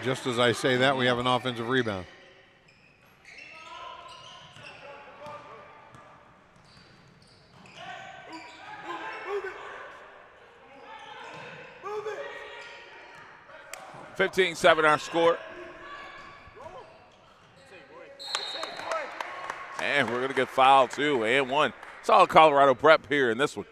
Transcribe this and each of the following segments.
Just as I say that, we have an offensive rebound. Move it. 15-7 our score. And we're going to get fouled, too, and one. Solid Colorado prep here in this one.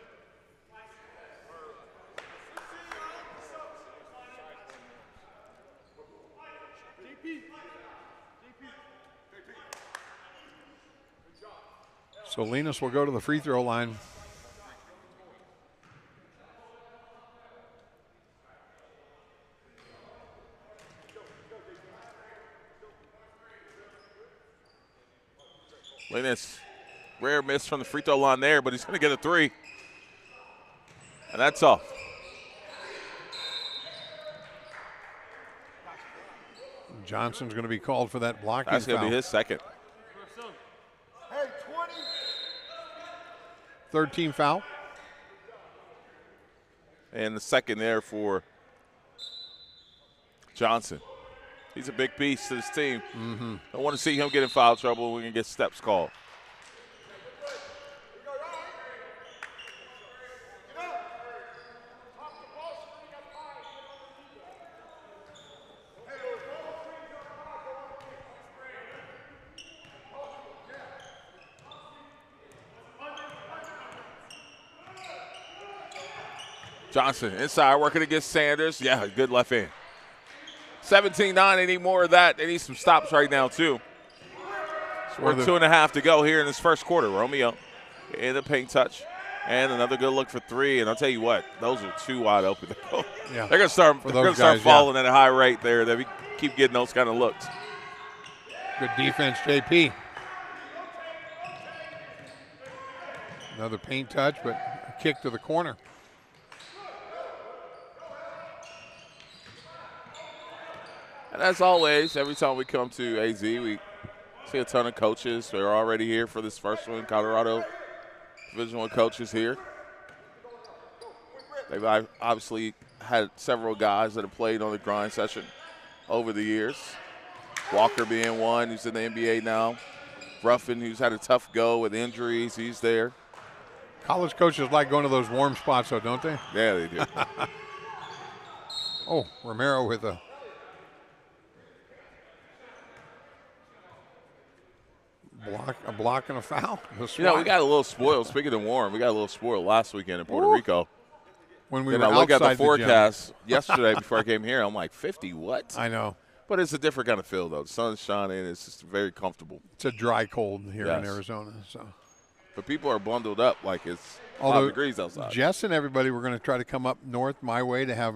So Linus will go to the free throw line. Linus, rare miss from the free throw line there, but he's going to get a three. And that's off. Johnson's going to be called for that blocking foul. That's going to be his second. Third team foul. And the second there for Johnson. He's a big piece to this team. I want to see him get in foul trouble. We can get steps called. Johnson inside working against Sanders. Yeah, good left hand. 17-9, they need more of that. They need some stops right now, too. So we're 2.5 to go here in this first quarter. Romeo in the paint touch. And another good look for three. And I'll tell you what, those are two wide open. Yeah. They're going to start falling at a high rate there. They keep getting those kind of looks. Good defense, JP. Another paint touch, but a kick to the corner. And as always, every time we come to AZ, we see a ton of coaches. They're already here for this first one. Colorado Division I coaches here. They've obviously had several guys that have played on the grind session over the years. Walker being one, who's in the NBA now. Ruffin, who's had a tough go with injuries, he's there. College coaches like going to those warm spots, though, don't they? Yeah, they do. Oh, Romero with a block and a foul. You know, we got a little spoiled. Speaking of warm, we got a little spoiled last weekend in Puerto Rico. When we were I look at the outside forecast yesterday before I came here, I'm like, 50 what? I know. But it's a different kind of feel, though. The sun's shining. It's just very comfortable. It's a dry cold here in Arizona. So, but people are bundled up like it's 5 degrees outside. Jess and everybody were going to try to come up north my way to have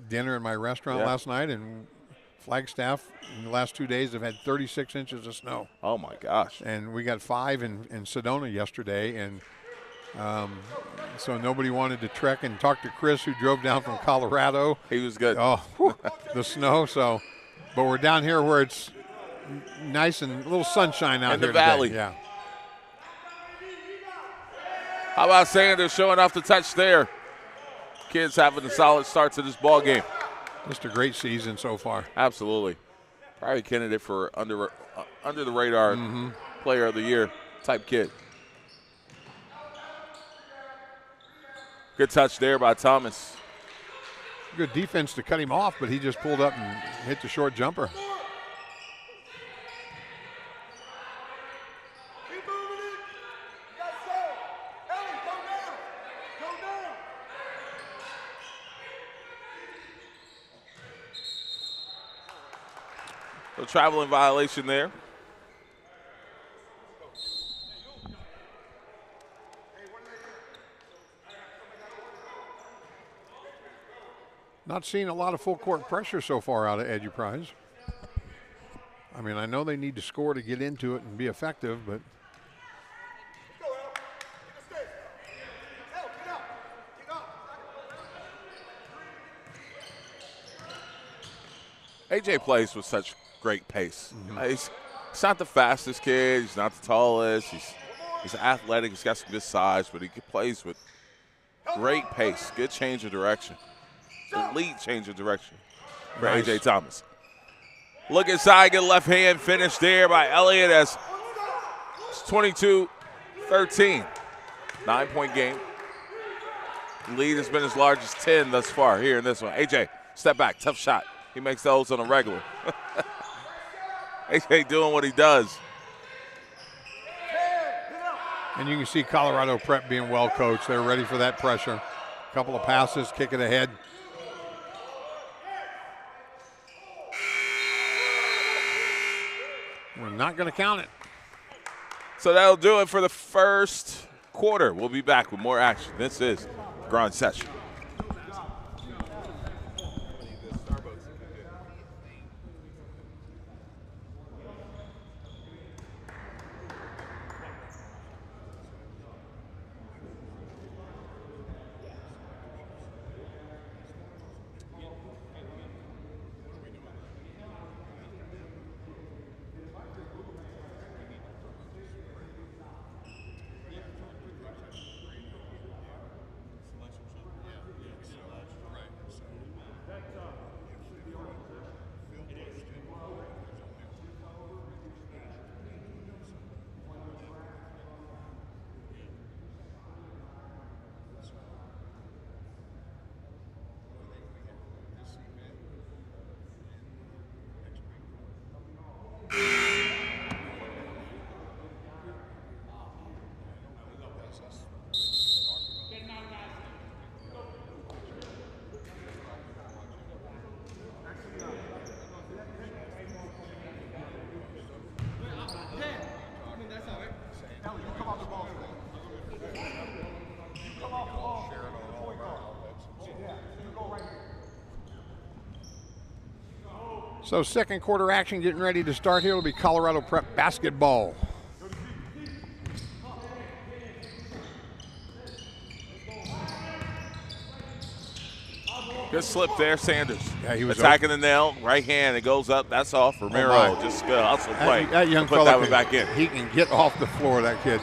dinner in my restaurant last night, and Flagstaff in the last 2 days have had 36 inches of snow. Oh, my gosh. And we got 5 in Sedona yesterday, and so nobody wanted to trek and talk to Chris, who drove down from Colorado. He was good. Oh, the snow. So, but we're down here where it's nice and a little sunshine out in here the valley. Today. Yeah. How about Sanders showing off the touch there? Kids having a solid start to this ball game. Just a great season so far. Absolutely. Probably a candidate for under the radar player of the year type kid. Good touch there by Thomas. Good defense to cut him off, but he just pulled up and hit the short jumper. So traveling violation there. Not seeing a lot of full court pressure so far out of Eduprize. I mean, I know they need to score to get into it and be effective, but AJ plays with such great pace. He's not the fastest kid. He's not the tallest. He's athletic. He's got some good size, but he plays with great pace. Good change of direction. Elite change of direction for AJ Thomas. Look inside, get left hand finish there by Elliott as it's 22-13. 9-point game. The lead has been as large as 10 thus far here in this one. AJ, step back, tough shot. He makes those on a regular. AJ doing what he does. And you can see Colorado Prep being well coached. They're ready for that pressure. A couple of passes, kick it ahead. We're not going to count it. So that'll do it for the first quarter. We'll be back with more action. This is Grind Session. So second quarter action getting ready to start here. It'll be Colorado Prep basketball. Good slip there, Sanders. Yeah, he was attacking the nail, right hand, it goes up, that's off. Romero, just good hustle play. That young put fella that one back in. He can get off the floor, that kid.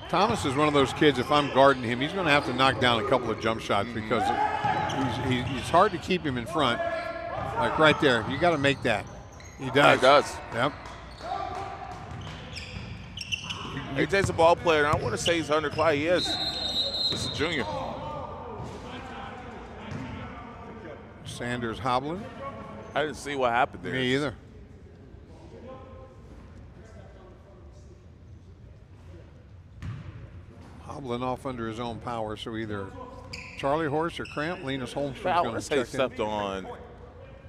Thomas is one of those kids, if I'm guarding him, he's going to have to knock down a couple of jump shots because it's hard to keep him in front. Like right there, you got to make that. He does. Yeah, he does. Yep. AJ's a ball player, and I want to say he's underclass. He is. Just a junior. Sanders hobbling. I didn't see what happened there. Me either. Hobbling off under his own power, so either Charlie Horse or Cramp, Linus Holmstrom's I going want to to say check stepped on,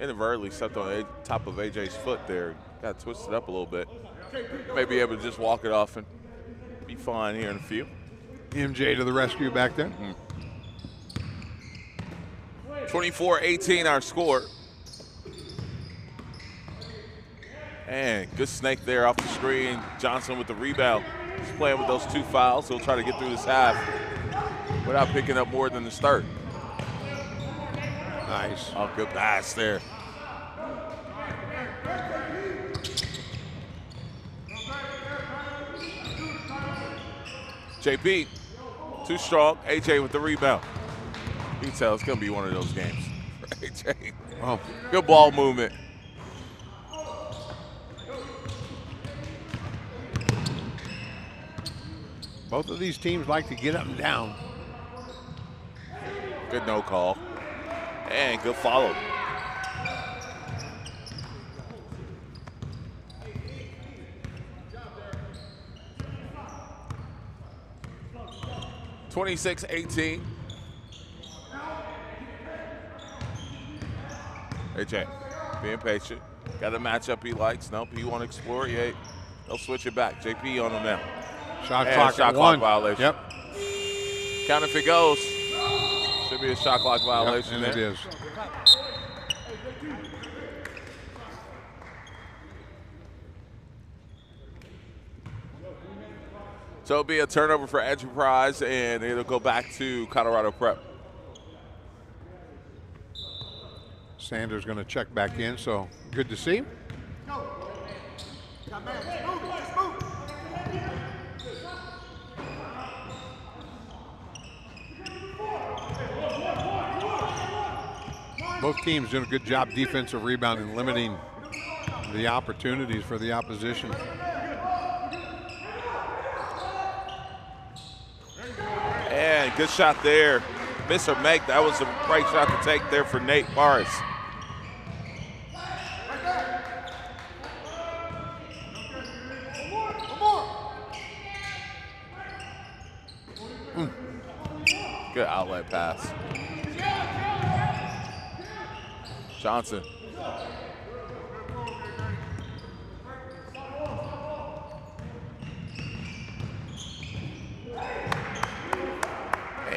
inadvertently stepped on the top of AJ's foot there. Got twisted up a little bit. May be able to just walk it off and be fine here in a few. MJ to the rescue back there. 24-18 our score. And good snake there off the screen. Johnson with the rebound. He's playing with those two fouls. He'll try to get through this half without picking up more than the start. Nice. Oh, good pass there. JP, too strong. AJ with the rebound. You can tell it's going to be one of those games for AJ. Oh. Good ball movement. Both of these teams like to get up and down. Good no call. And good follow. (26-18). AJ being patient. Got a matchup he likes. Nope, he want to explore it. Yeah, they'll switch it back. JP on him now. Shot clock at clock 1. violation. Yep. Count if it goes. Should be a shot clock violation yep, and there. it is. So it'll be a turnover for Eduprize, and it'll go back to Colorado Prep. Sanders going to check back in, so good to see. Both teams doing a good job defensive rebounding, limiting the opportunities for the opposition. And good shot there. Miss or make, that was the right shot to take there for Nate Paris. Good outlet pass. Johnson.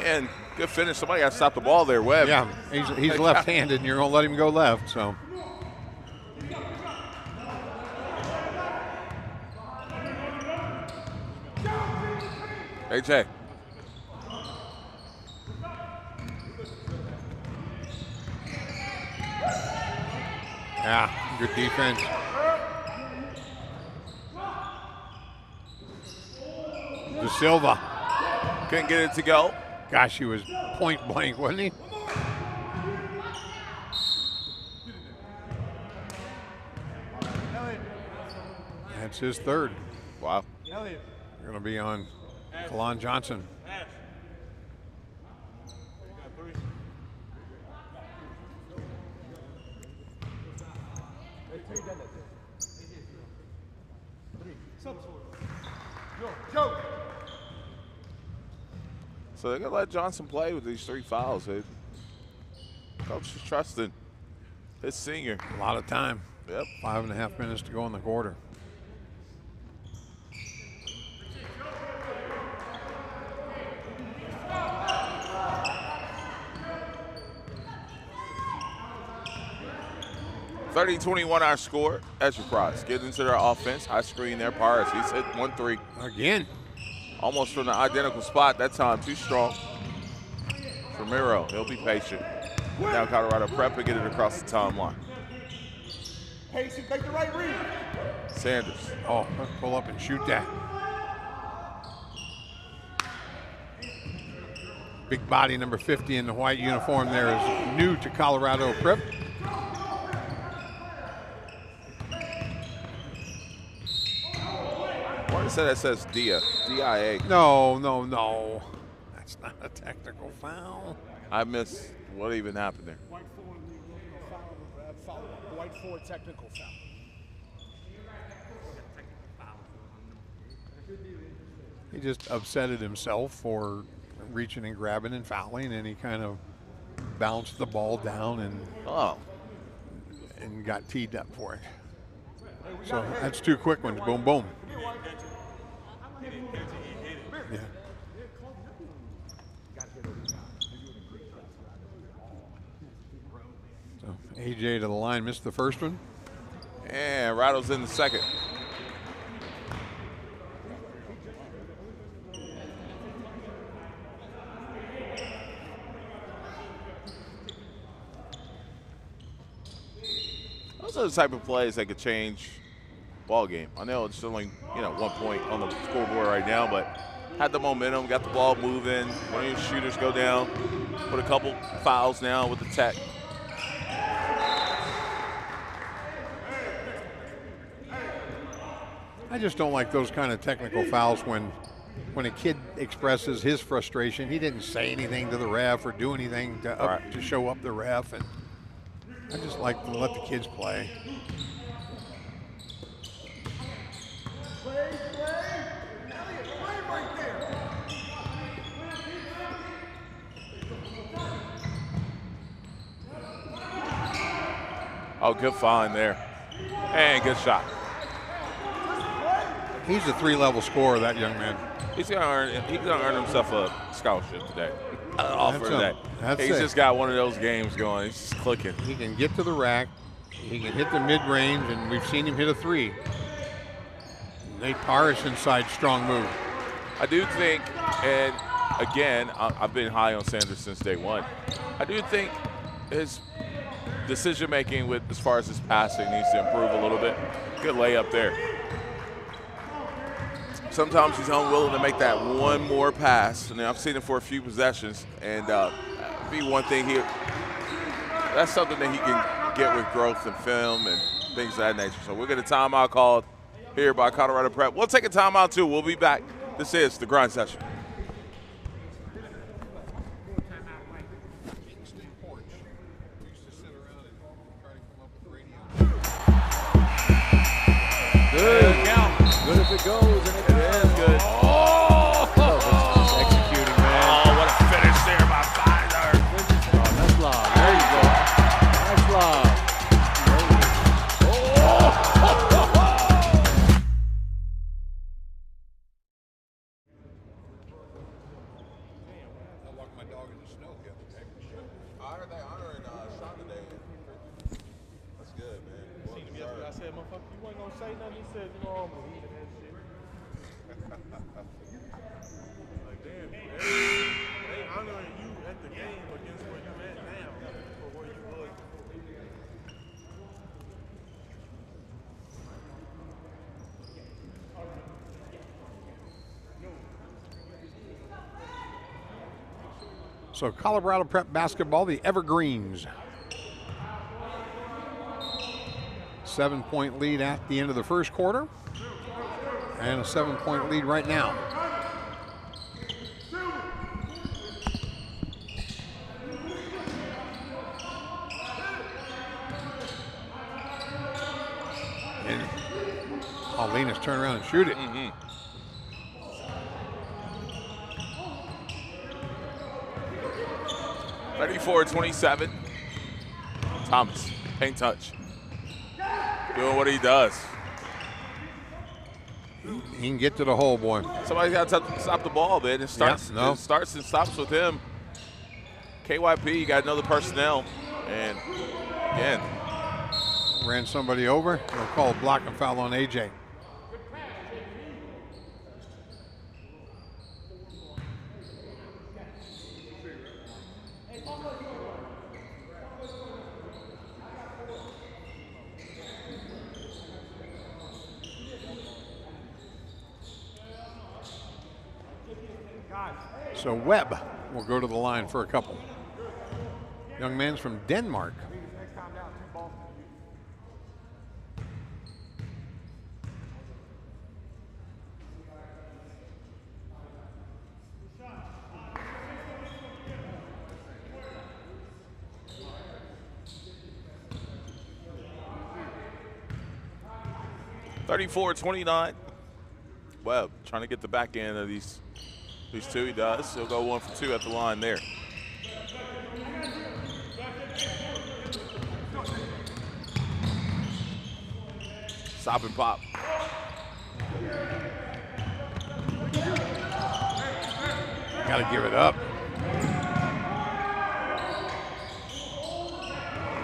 And good finish. Somebody got to stop the ball there, Webb. Yeah, he's left-handed, and you're going to let him go left. So. AJ. Yeah, good defense. De Silva. Couldn't get it to go. Gosh, he was point blank, wasn't he? That's his third. Wow. They're going to be on Kalon Johnson. So they're going to let Johnson play with these 3 fouls. Coach is trusting his senior. A lot of time. Yep. 5.5 minutes to go in the quarter. (30-21) our score. Eduprize getting into their offense. High screen there. Paris. He's hit 1-3. Again. Almost from the identical spot that time. Too strong. For Miro. He'll be patient. Now Colorado prep and get it across the timeline. Patient, take the right read. Sanders. Oh, let's pull up and shoot that. Big body number 50 in the white uniform there is new to Colorado prep. Why does that says DIA? DIA. No. That's not a technical foul. I missed what even happened there. White four, white four technical foul. He just upsetted himself for reaching and grabbing and fouling, and he kind of bounced the ball down and got teed up for it. So that's 2 quick ones. Boom, boom. Yeah. So AJ to the line, missed the first one. And Rattles in the second. Those are the type of plays that could change ball game. I know it's only 1 point on the scoreboard right now, but had the momentum, got the ball moving. One of your shooters go down, put a couple fouls now with the tech. I just don't like those kind of technical fouls when a kid expresses his frustration. He didn't say anything to the ref or do anything to show up the ref, and I just like to let the kids play. Oh, good find there. And good shot. He's a 3-level scorer, that young man. He's gonna earn himself a scholarship today. Offer that. He's just got one of those games going. He's just clicking. He can get to the rack. He can hit the mid-range, and we've seen him hit a 3. Nate Paris inside, strong move. I do think, and again, I've been high on Sanders since day one. I do think his decision-making with as far as his passing needs to improve a little bit. Good layup there. Sometimes he's unwilling to make that one more pass, and I've seen it for a few possessions, and be one thing here. that's something that he can get with growth and film and things of that nature. So we'll get a timeout called here by Colorado Prep. We'll take a timeout too. We'll be back. This is the Grind Session. Good. Good if it goes, and it is good. Just executing, man. Oh, what a finish there by Pfizer. Oh, nice lob. There you go. Nice lob. I walked my dog in the snow the other day. I heard they honoring Sean today. That's good, man. I seen him yesterday. I said, motherfucker, you wasn't gonna say nothing. He said, you know, I'm gonna eat that shit. Like, damn, they honoring you at the game against where you at now for where you was. So Colorado Prep basketball, the Evergreens. 7-point lead at the end of the first quarter. And a 7-point lead right now. And Paulina's turn around and shoot it. 34-27. Thomas, paint touch. Doing what he does. He can get to the hole, boy. Somebody's got to stop the ball, man. It starts, Yeah, it starts and stops with him. KYP got another personnel. And again, Ran somebody over. They'll call a block and foul on AJ. So Webb will go to the line for a couple. Young man's from Denmark. Next time down, 2 balls for you. $34-29. Webb trying to get the back end of these two. He does. He'll go 1 for 2 at the line there. Stop and pop. Got to give it up.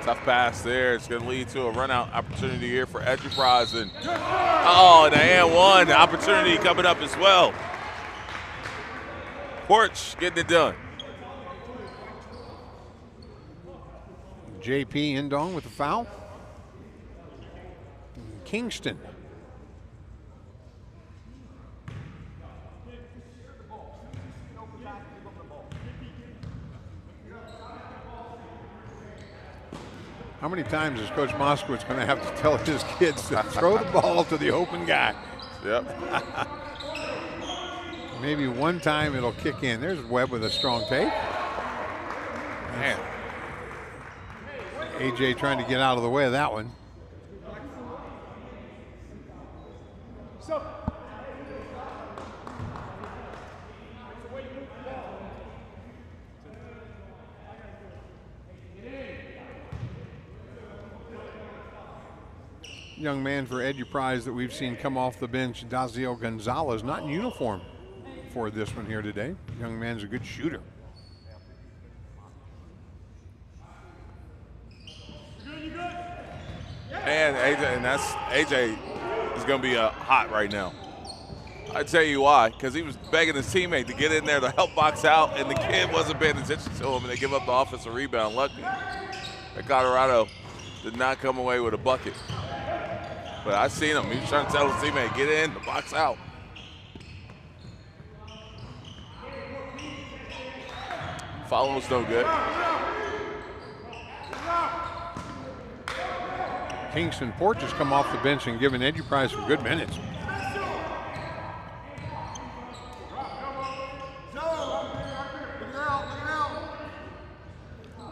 Tough pass there. It's going to lead to a run-out opportunity here for Eduprize. And oh, the and one opportunity coming up as well. Porch getting it done. JP Indong with the foul. Kingston. How many times is Coach Moskowitz going to have to tell his kids to throw the ball to the open guy? Yep. Maybe one time it'll kick in. There's Webb with a strong take. Man. AJ trying to get out of the way of that one. Young man for Eduprize that we've seen come off the bench, Daziel Gonzalez, not in uniform for this one here today. Young man's a good shooter. And AJ is going to be hot right now. I tell you why, because he was begging his teammate to get in there to help box out, and the kid wasn't paying attention to him, and they give up the offensive rebound. Lucky that Colorado did not come away with a bucket. But I seen him. He was trying to tell his teammate, get in, the box out. Follow's no good. Kingston Port just come off the bench and given Eduprize some good minutes.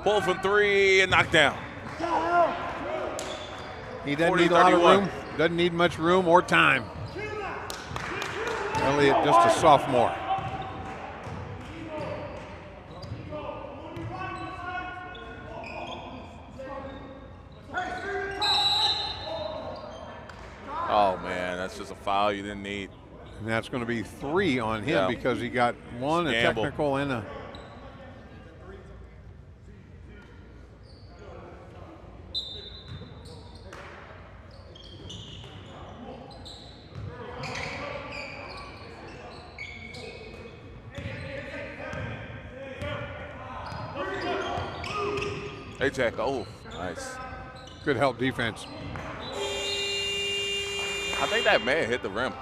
Pull from 3 and knocked down. He doesn't need a lot of room. Doesn't need much room or time. Elliott just a sophomore. Oh, man, that's just a foul you didn't need. And that's going to be 3 on him because he got 1, a technical, and a... AJ, oh, nice. Good help defense. I think that man hit the rim.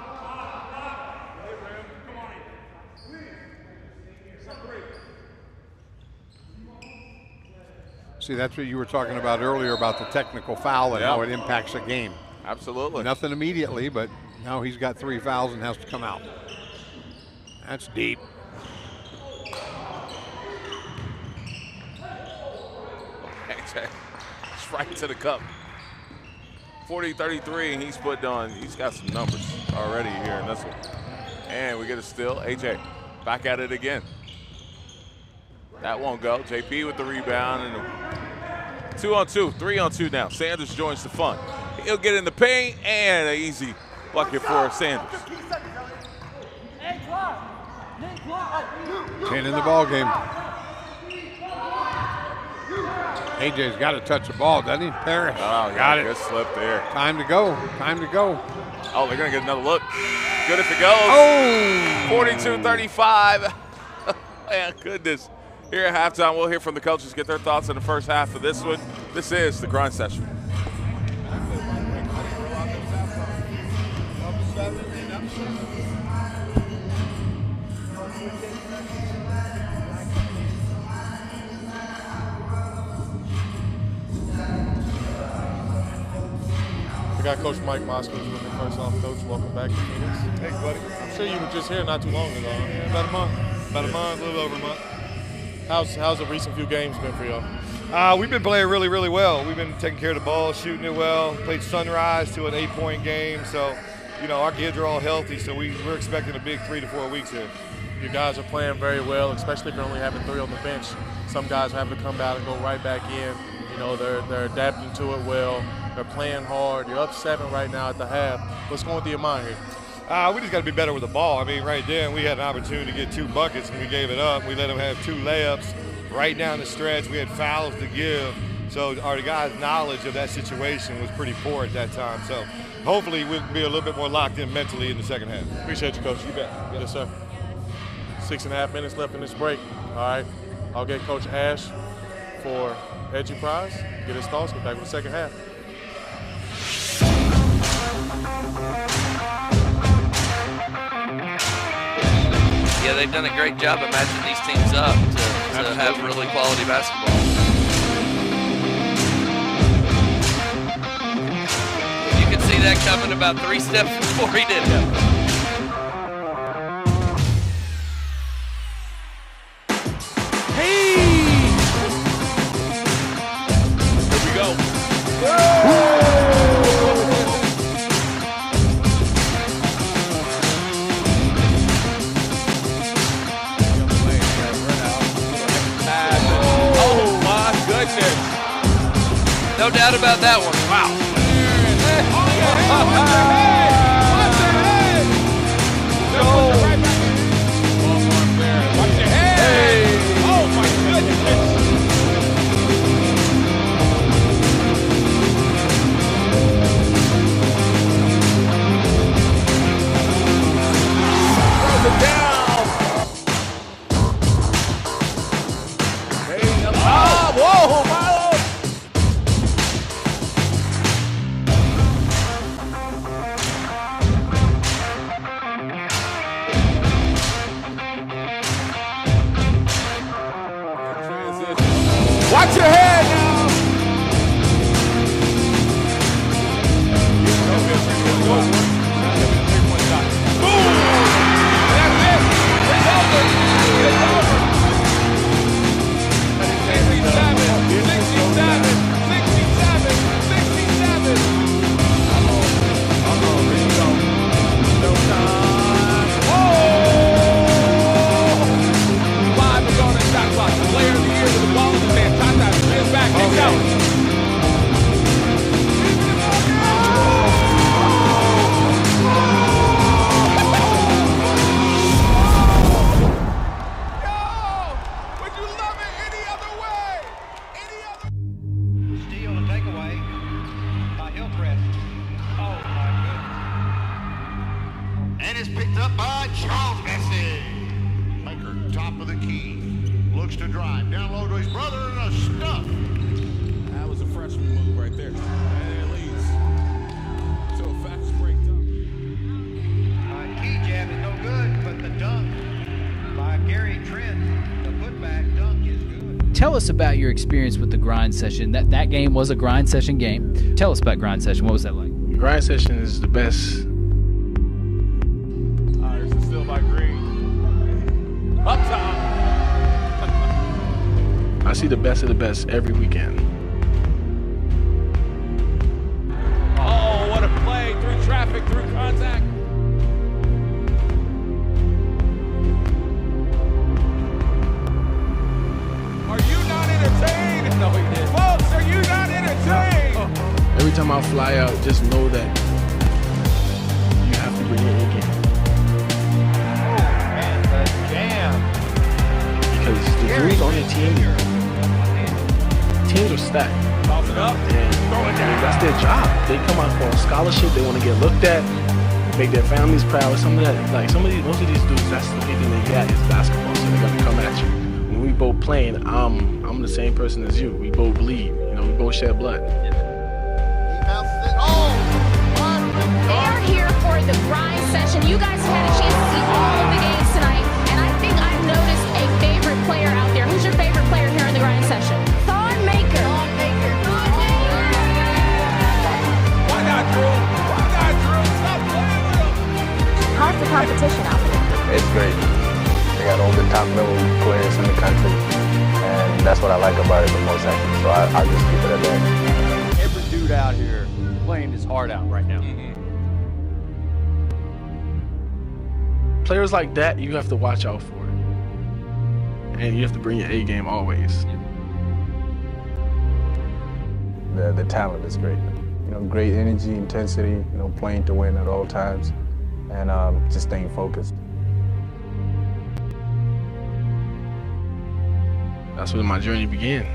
See, that's what you were talking about earlier about the technical foul and how it impacts a game. Absolutely. Nothing immediately, but now he's got 3 fouls and has to come out. That's deep. AJ, it's right to the cup. 40-33, and he's got some numbers already here in this one. And we get a steal. AJ back at it again. That won't go. JP with the rebound. And 2-on-2, 3-on-2 now. Sanders joins the fun. He'll get in the paint, and an easy bucket for Sanders. 10 in the ball game. AJ's got to touch the ball, doesn't he? Parrish. Oh, got it. Good slip there. Time to go. Time to go. Oh, they're going to get another look. Good if it goes. Oh! 42-35. Man, goodness. Here at halftime, we'll hear from the coaches, get their thoughts on the first half of this one. This is the grind session. I got Coach Mike Moskowitz with me. First off, Coach, welcome back to Phoenix. Thanks, buddy. I'm sure you were just here not too long ago. Yeah, about a month, a little over a month. How's the recent few games been for y'all? We've been playing really, really well. We've been taking care of the ball, shooting it well. Played Sunrise to an 8-point game. So, you know, our kids are all healthy, so we're expecting a big 3 to 4 weeks here. You guys are playing very well, especially if you're only having 3 on the bench. Some guys have to come out and go right back in. You know, they're adapting to it well. They're playing hard. You're up 7 right now at the half. What's going through your mind here? We just got to be better with the ball. I mean, right then we had an opportunity to get 2 buckets, and we gave it up. We let them have 2 layups right down the stretch. We had fouls to give. So our guys' knowledge of that situation was pretty poor at that time. So hopefully we'll be a little bit more locked in mentally in the second half. Appreciate you, Coach. You bet. Yes, sir. 6.5 minutes left in this break. All right. I'll get Coach Ash for Eduprize, get his thoughts, get back with the second half. Yeah, they've done a great job of matching these teams up to have really quality basketball. You could see that coming about 3 steps before he did it. No doubt about that one. Wow. Watch your head. Oh, my goodness. Throws it down. Whoa, Milo. Looks to drive. Down low to his brother and a stuff. That was a freshman move right there. And it leads to a fast break dunk. Key jab is no good, but the dunk by Gary Trent, the putback dunk is good. Tell us about your experience with the grind session. That game was a grind session game. Tell us about grind session. What was that like? Grind session is the best. There's a steal by Green. Up top. I see the best of the best every weekend. Oh, what a play. Through traffic, through contact. Are you not entertained? No, he didn't. Folks, are you not entertained? Every time I fly out, just know that you have to bring your A game. And the jam. Because the dudes on your team, teams are stacked. Toss it up. And that's their job. They come out for a scholarship. They want to get looked at, make their families proud. Some of that, like most of these dudes, that's the only thing they got is basketball. So they're gonna come at you. When we both playing, I'm the same person as you. We both bleed. We both shed blood. They are here for the grind session. You guys have had a chance to see all of the games tonight, and I think I've noticed a favorite player out there. Who's your favorite player here in the grind session? Thon Maker. Why not, Drew? Why not, Drew? Stop playing with him. How's the competition out there? It's great. They got all the top level players in the country, and that's what I like about it the most, actually. So I'll just keep it at that. Every dude out here playing his heart out right now. Players like that, you have to watch out for. And you have to bring your A game always. The talent is great. Great energy, intensity, playing to win at all times, and just staying focused. That's where my journey began.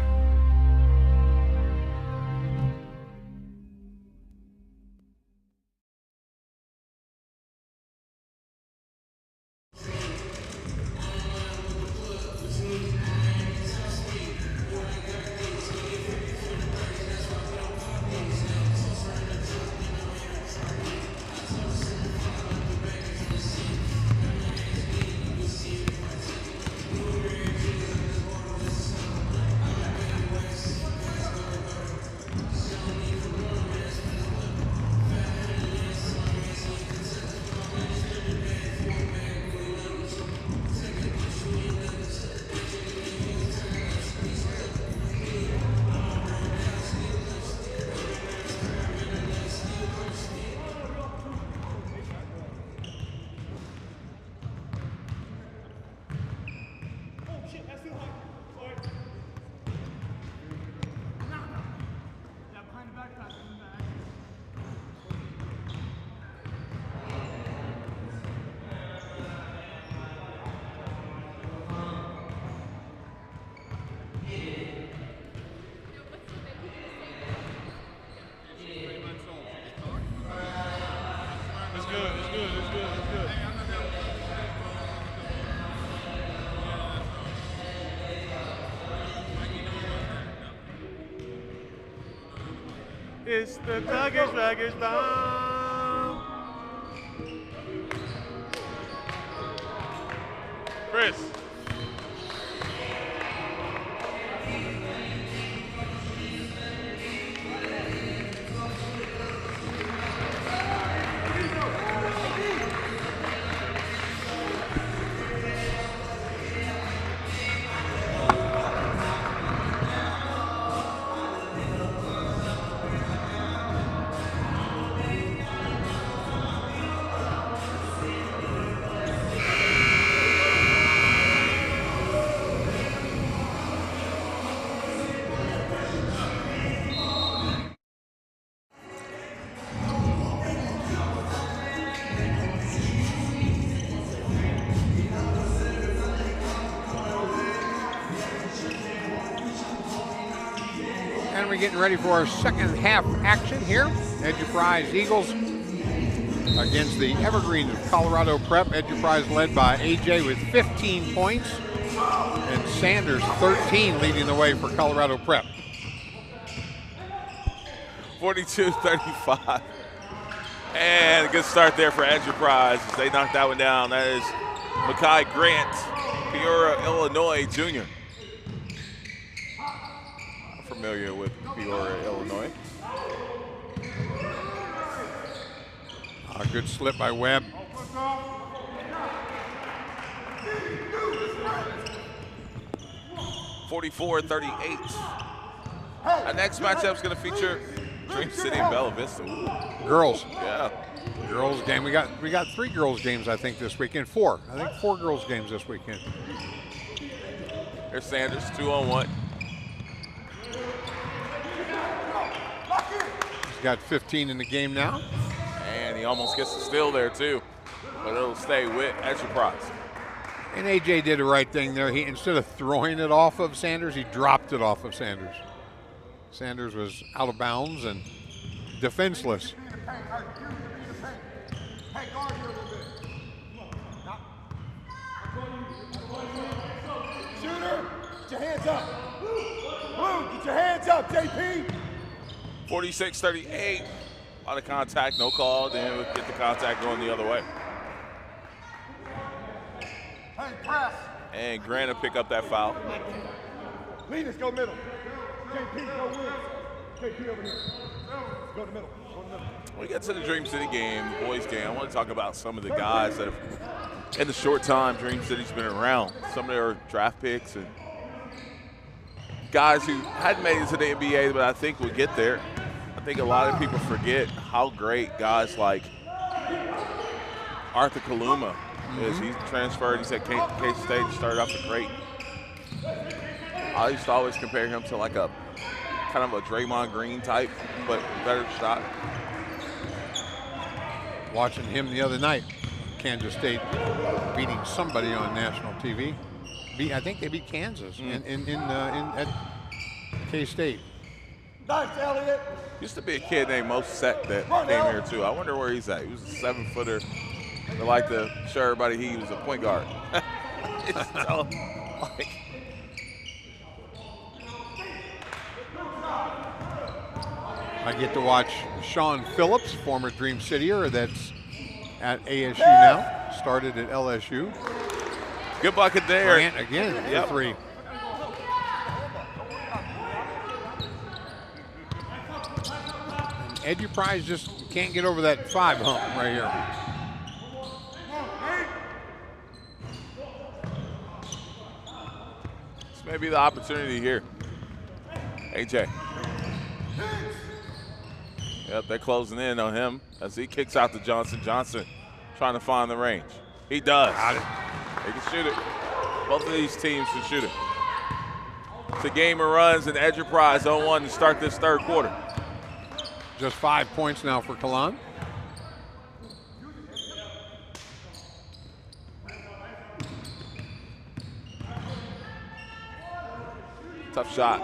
It's the Thuggish Bomb. Chris. And we're getting ready for our second half action here. Eduprize Eagles against the Evergreens of Colorado Prep. Eduprize led by AJ with 15 points and Sanders, 13, leading the way for Colorado Prep. 42-35. And a good start there for Eduprize as they knocked that one down. That is Makai Grant, Peoria, Illinois junior. I'm familiar with Peoria, Illinois. A good slip by Webb. (44-38). Our next matchup is going to feature Dream City and Bella Vista. Ooh. Girls. Yeah. Girls game. We got 3 girls games, I think, this weekend. 4. I think 4 girls games this weekend. There's Sanders, 2-on-1. He's got 15 in the game now. And he almost gets the steal there, too. But it'll stay with Eduprize. And AJ did the right thing there. He, instead of throwing it off of Sanders, he dropped it off of Sanders. Sanders was out of bounds and defenseless. Shooter, get your hands up. Blue, get your hands up, JP. 46-38. A lot of contact, no call. Then we'll get the contact going the other way. Hey, press. And Grant will pick up that foul. Leaders, go middle. JP, go win. JP over here. Go to the middle. Go to the middle. When we get to the Dream City game, the boys game, I want to talk about some of the guys that have, in the short time Dream City's been around, some of their draft picks and guys who hadn't made it to the NBA, but I think will get there. I think a lot of people forget how great guys like Arthur Kaluma is. He's transferred. He's at K-State. He started off great. I used to always compare him to like a kind of a Draymond Green type, but better shot. Watching him the other night, Kansas State beating somebody on national TV. I think they beat Kansas at K-State. Nice, Elliott. Used to be a kid named Mo Set that came here too. I wonder where he's at. He was a 7-footer. They like to show everybody he was a point guard. It's so, like, I get to watch Sean Phillips, former Dream Cityer that's at ASU now, started at LSU. Good bucket there. Grant again for 3. And Eduprize just can't get over that 5 hump right here. This may be the opportunity here. AJ. Yep, they're closing in on him as he kicks out to Johnson. Johnson trying to find the range. He does. Got it. They can shoot it. Both of these teams can shoot it. It's a game of runs and Eduprize on 1 to start this third quarter. Just 5 points now for Kalan. Tough shot.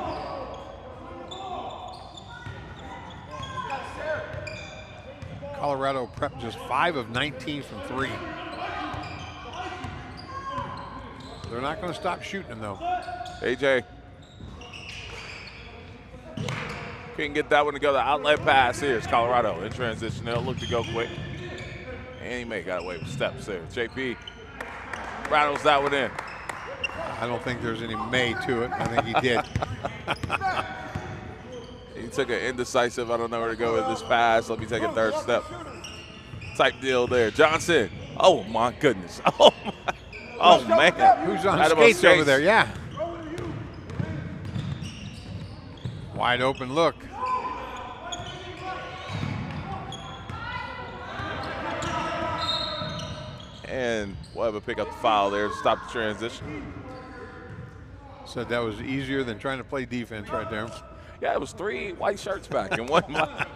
Colorado Prep just 5 of 19 from 3. They're not going to stop shooting though. AJ. Couldn't get that one to go. The outlet pass here is Colorado in transition. They'll look to go quick. And he may got away with steps there. JP rattles that one in. I don't think there's any may to it. I think he did. He took an indecisive, I don't know where to go with this pass. Let me take a third step. Type deal there. Johnson. Oh, my goodness. Oh, my. Oh, man. Who's on skates over there? Yeah. Wide open look. And we'll have a pick up the foul there to stop the transition. Said that was easier than trying to play defense right there. Yeah, it was 3 white shirts back and 1 black.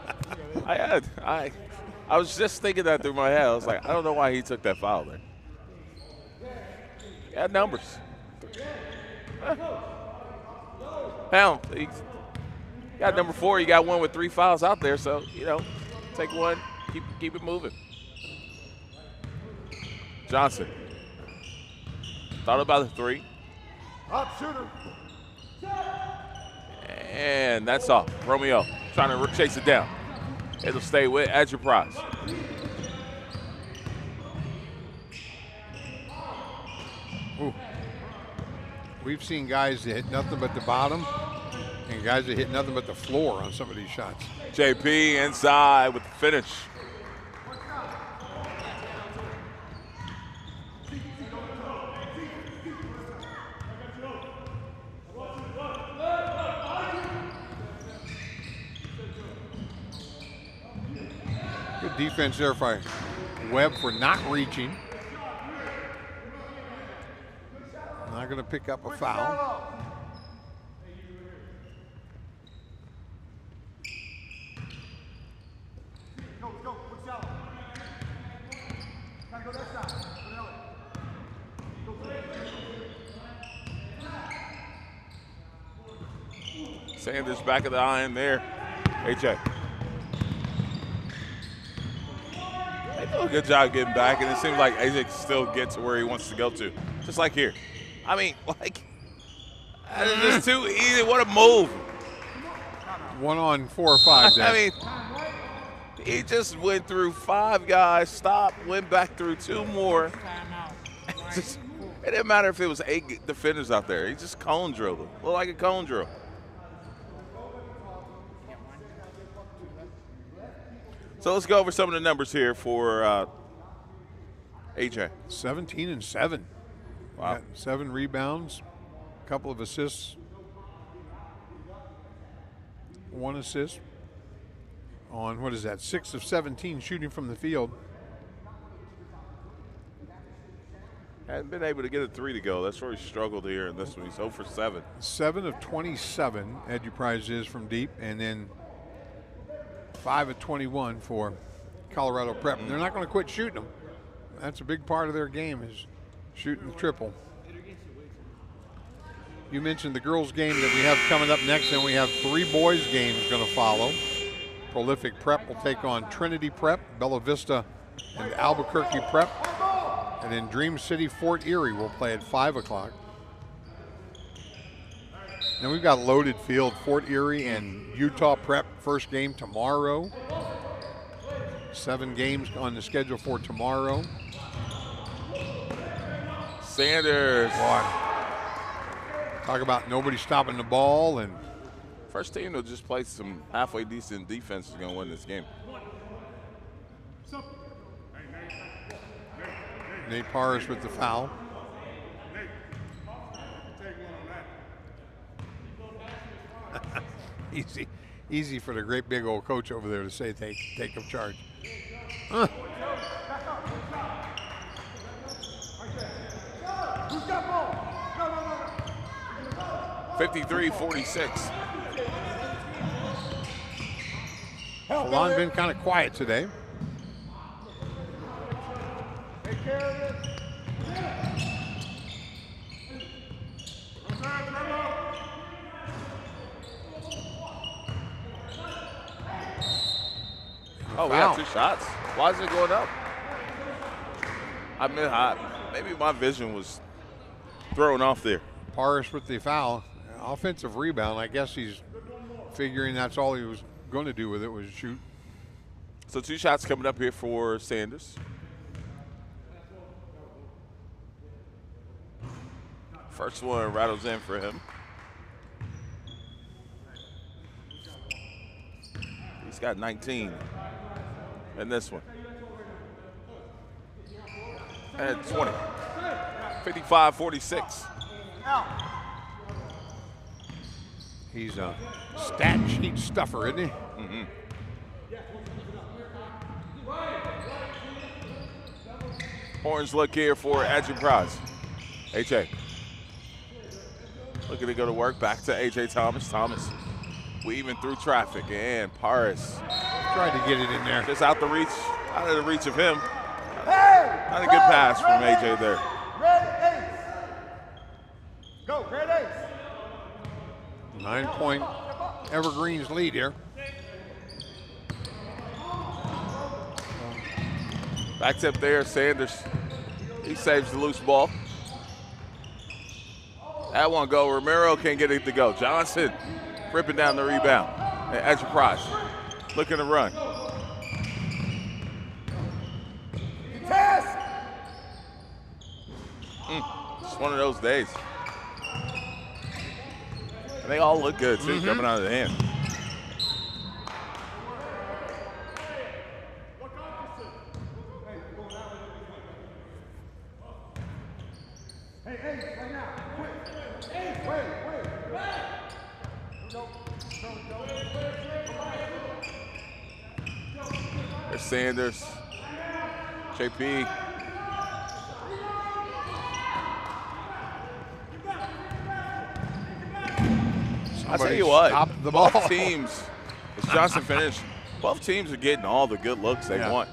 I was just thinking that through my head. I was like, I don't know why he took that foul there. He had numbers. Hell, he got number 4. You got 1 with 3 fouls out there, so, you know, take 1, keep it moving. Johnson thought about the 3. Up, shooter. And that's off. Romeo trying to chase it down. It'll stay with Eduprize. Ooh. We've seen guys that hit nothing but the bottom and guys that hit nothing but the floor on some of these shots. JP inside with the finish. Good defense there by Webb for not reaching. Not going to pick up a foul. Sanders back of the iron there. AJ. They do a good job getting back, and it seems like AJ can still get to where he wants to go to. Just like here. I mean, like, it's just too easy. What a move. 1 on 4 or 5 there. I mean, he just went through 5 guys, stopped, went back through 2 more. It didn't matter if it was 8 defenders out there. He just cone drilled them. Looked like a cone drill. So let's go over some of the numbers here for AJ. 17 and 7. Wow. Got 7 rebounds, a couple of assists, 1 assist on, what is that, 6 of 17 shooting from the field. Hadn't been able to get a 3 to go. That's where he struggled here in this one. He's 0 for 7. 7 of 27, Eduprize is from deep, and then 5 of 21 for Colorado Prep. They're not going to quit shooting them. That's a big part of their game, is shooting the triple. You mentioned the girls' game that we have coming up next, and we have 3 boys' games going to follow. Prolific Prep will take on Trinity Prep, Bella Vista, and Albuquerque Prep. And then Dream City Fort Erie will play at 5 o'clock. Then we've got loaded field, Fort Erie and Utah Prep, first game tomorrow. 7 games on the schedule for tomorrow. Sanders. Boy, talk about nobody stopping the ball. And first team to just play some halfway decent defense is going to win this game. Nate Parrish with the foul. Easy for the great big old coach over there to say take up charge. 53-46. Salon been kind of quiet today. Take care of it. Oh, we got 2 shots. Why is it going up? I mean, maybe my vision was thrown off there. Parrish with the foul. Offensive rebound. I guess he's figuring that's all he was going to do with it, was shoot. So 2 shots coming up here for Sanders. First one rattles in for him. He's got 19 in this one. And 20. 55-46. He's a stat sheet stuffer, isn't he? Mm-hmm. Horns look here for Eduprize. AJ. Looking to go to work. Back to AJ Thomas. Thomas weaving through traffic, and Paris tried to get it in there. Just out of the reach of him. Not a good pass from AJ there. Red Ace. Go, Red Ace. 9-point Evergreens lead here. Back tip there, Sanders. He saves the loose ball. That one go. Romero can't get it to go. Johnson ripping down the rebound. And Eduprize looking to run. It's one of those days. And they all look good, too, coming out of the hand. There's Sanders, JP. I'll tell you what, the ball. Both teams, as Johnson finished, both teams are getting all the good looks they want.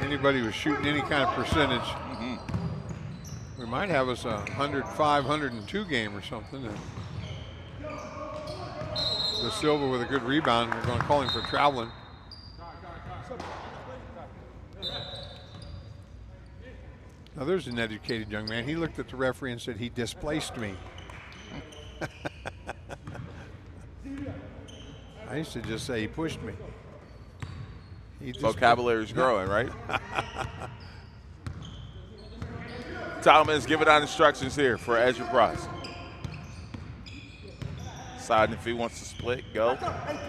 Anybody was shooting any kind of percentage. We might have us a 105, 102 game or something. The Silva with a good rebound. We're going to call him for traveling. Now there's an educated young man. He looked at the referee and said he displaced me. I used to just say he pushed me. Vocabulary's growing, right? Thomas giving out instructions here for Eduprize. Deciding if he wants to split, go.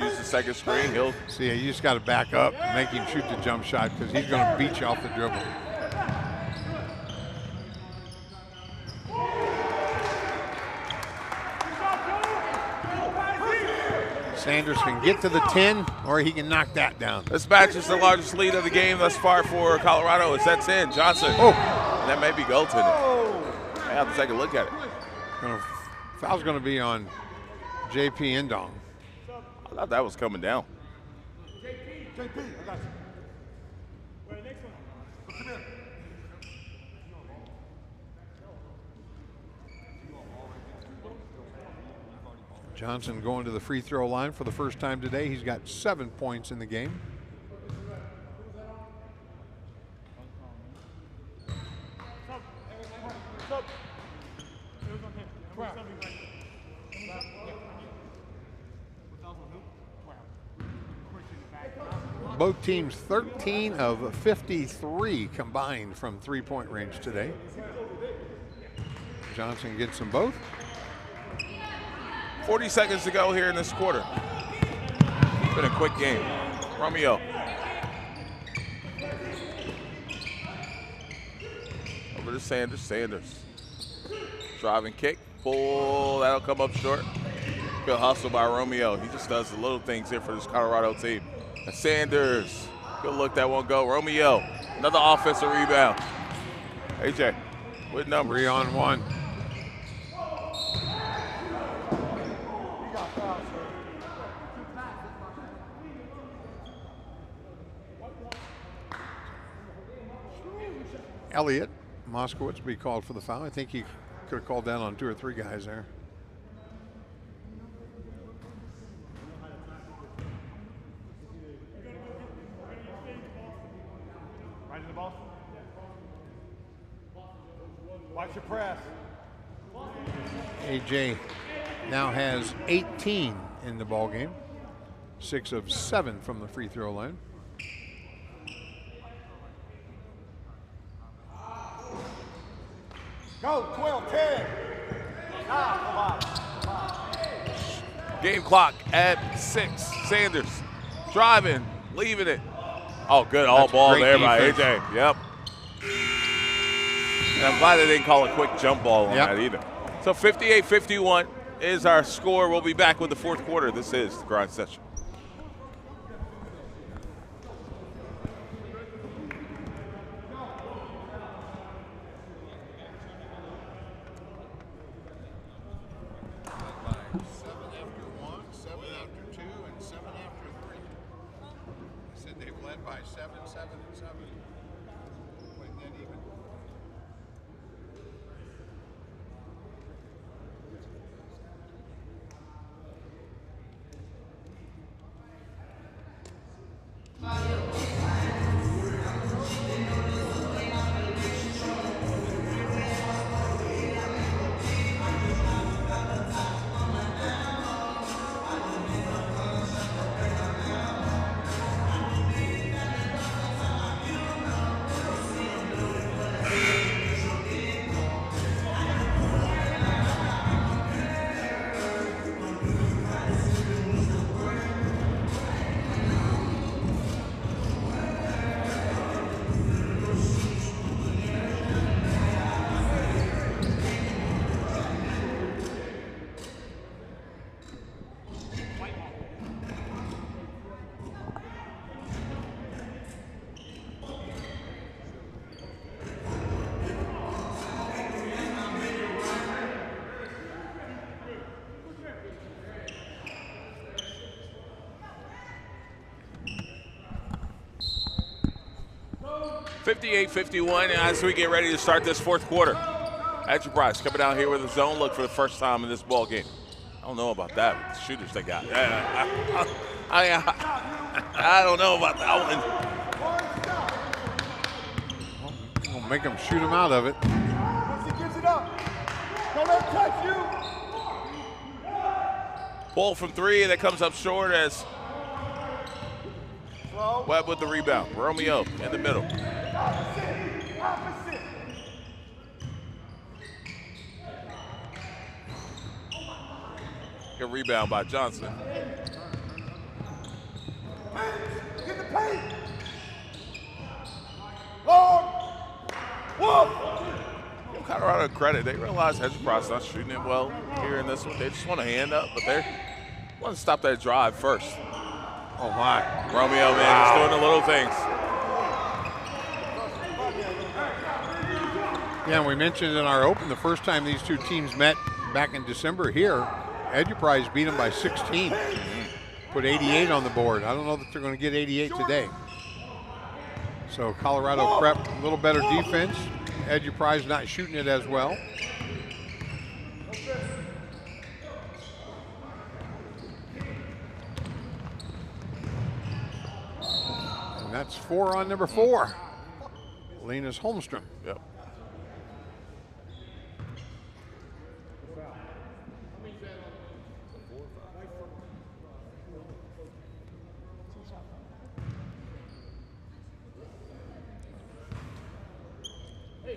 Use the second screen, he'll. See, you just got to back up and make him shoot the jump shot because he's going to beat you off the dribble. Sanders can get to the 10, or he can knock that down. This match is the largest lead of the game thus far for Colorado. It's at 10. Johnson. Oh. And that may be goaltending. I have to take a look at it. Foul's going to be on JP Indong. I thought that was coming down. JP, I got you. Wait, next one. Come here. Johnson going to the free throw line for the first time today. He's got 7 points in the game. Both teams 13 of 53 combined from three-point range today. Johnson gets them both. 40 seconds to go here in this quarter. It's been a quick game. Romeo. Over to Sanders. Sanders. Driving kick. Pull. That'll come up short. Good hustle by Romeo. He just does the little things here for this Colorado team. And Sanders. Good look, that won't go. Romeo. Another offensive rebound. AJ with numbers. 3 on 1. Elliott, Moskowitz be called for the foul. I think he could have called down on 2 or 3 guys there. Right in the ball. Watch your press. AJ now has 18 in the ball game. 6 of 7 from the free throw line. Go, 12, 10. Game clock at 6. Sanders driving, leaving it. Oh, good all ball there by AJ. Yep. And I'm glad they didn't call a quick jump ball on that either. So 58-51 is our score. We'll be back with the fourth quarter. This is the grind session. By 7, 7, and 7. Playing that even. 58-51 as we get ready to start this fourth quarter. Eduprize coming out here with a zone look for the first time in this ball game. I don't know about that with the shooters they got. I don't know about that one. We'll make them shoot him out of it. Once he gives it up, don't let him touch you. Pull from three that comes up short as Webb with the rebound. Romeo in the middle. Opposite. Good rebound by Johnson. Get the paint. Long. Whoa. Give Colorado credit. They realize Eduprize not shooting it well here in this one. They just want a hand up, but they want to stop that drive first. Oh, my. Romeo, man, just doing the little things. Yeah, and we mentioned in our open the first time these two teams met back in December here, Eduprize beat them by 16. Put 88 on the board. I don't know that they're going to get 88 today. So Colorado Prep, a little better defense. Eduprize not shooting it as well. And that's 4 on number 4. Linus Holmstrom. Yep.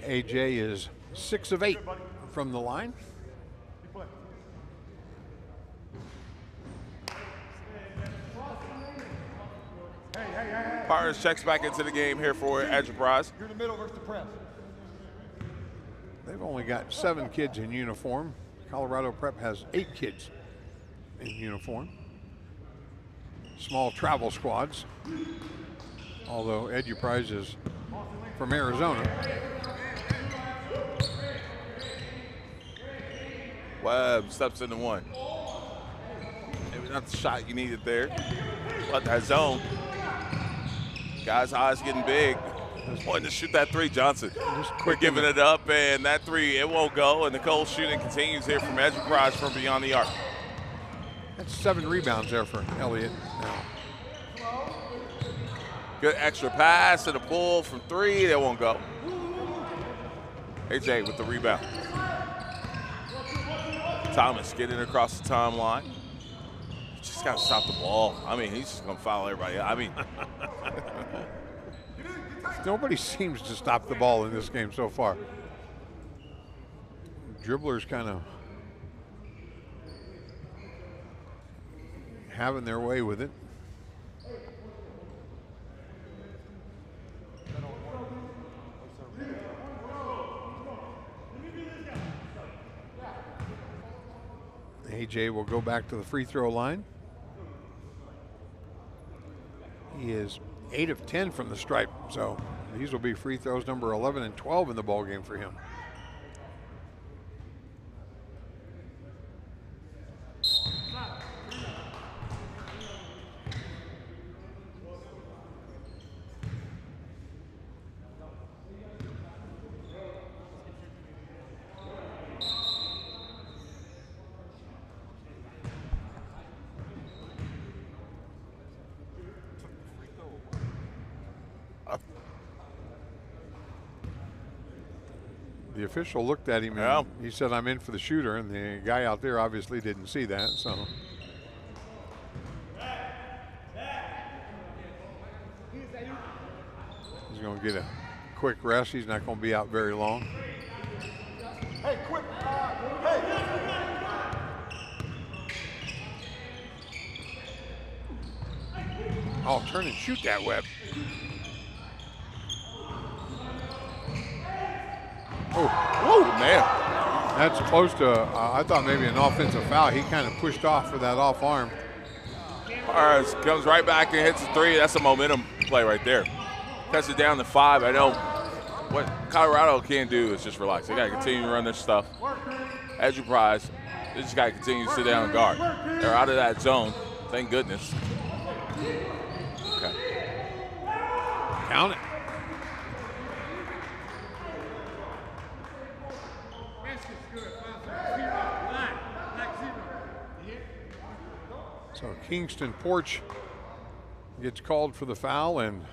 AJ is 6 of 8 from the line. Pars checks back into the game here for Eduprize. You're in the middle versus the press. They've only got 7 kids in uniform. Colorado Prep has 8 kids in uniform. Small travel squads, although Eduprize is from Arizona. Webb steps into one. Maybe not the shot you needed there, but that zone. Guys' eyes getting big. Wanting to shoot that three, Johnson. We're giving it up, and that three, it won't go, and the cold shooting continues here from Eduprize from beyond the arc. That's 7 rebounds there for Elliott now. Good extra pass and a pull from three, that won't go. AJ with the rebound. Thomas getting across the timeline. Just got to stop the ball. I mean, he's just going to foul everybody. I mean, nobody seems to stop the ball in this game so far. Dribblers kind of having their way with it. AJ will go back to the free throw line. He is 8 of 10 from the stripe, so these will be free throws number 11 and 12 in the ball game for him. The official looked at him and he said, "I'm in for the shooter," and the guy out there obviously didn't see that, so. He's going to get a quick rest. He's not going to be out very long. Hey, quick. Hey. Oh, turn and shoot that, Webb. Oh, whoa, man. That's close to, I thought maybe an offensive foul. He kind of pushed off for that off arm. Pars comes right back and hits the three. That's a momentum play right there. Cuts it down to 5. I know what Colorado can't do is just relax. They got to continue to run their stuff. Eduprize, they just got to continue to sit down and guard. They're out of that zone. Thank goodness. Okay. Count it. So Kingston Porch gets called for the foul, and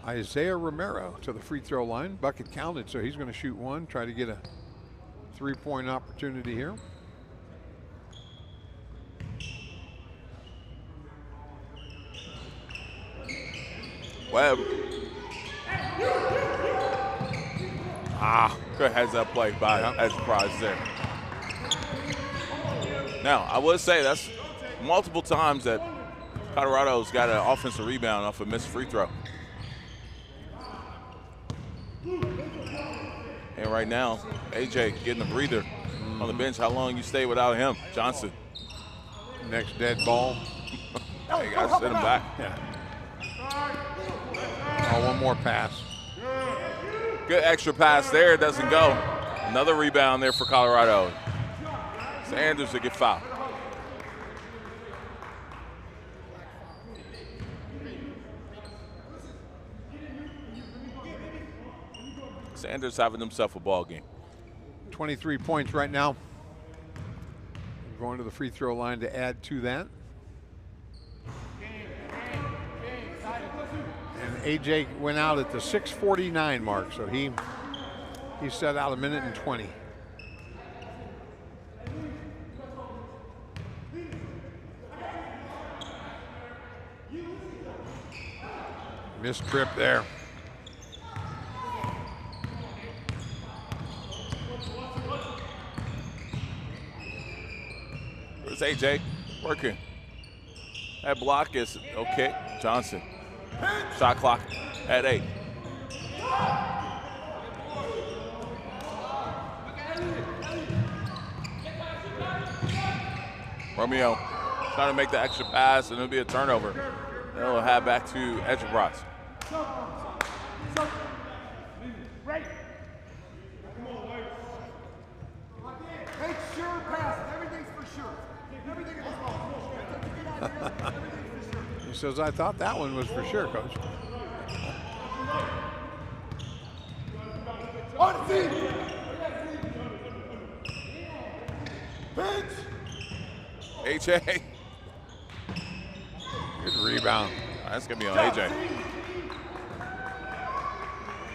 Isaiah Romero to the free throw line. Bucket counted, so he's going to shoot one, try to get a three-point opportunity here. Webb. Good heads-up play by Eduprize there. Now, I would say that's multiple times that Colorado's got an offensive rebound off a missed free throw. And right now, AJ getting a breather on the bench. How long you stay without him? Johnson. Next dead ball. You got to send him back. Yeah. Oh, one more pass. Good extra pass there. Doesn't go. Another rebound there for Colorado. Sanders to get fouled. Sanders having himself a ball game. 23 points right now. Going to the free throw line to add to that. And AJ went out at the 6:49 mark, so he set out 1:20. Missed trip there. Where's AJ? Working. That block is okay. Johnson. Shot clock at 8. Romeo trying to make the extra pass, and it'll be a turnover. They'll have back to Eduprize. Make sure passes. Everything's for sure. Everything is for He says, I thought that one was for sure, Coach. On the bench. AJ. Good rebound. That's going to be on AJ.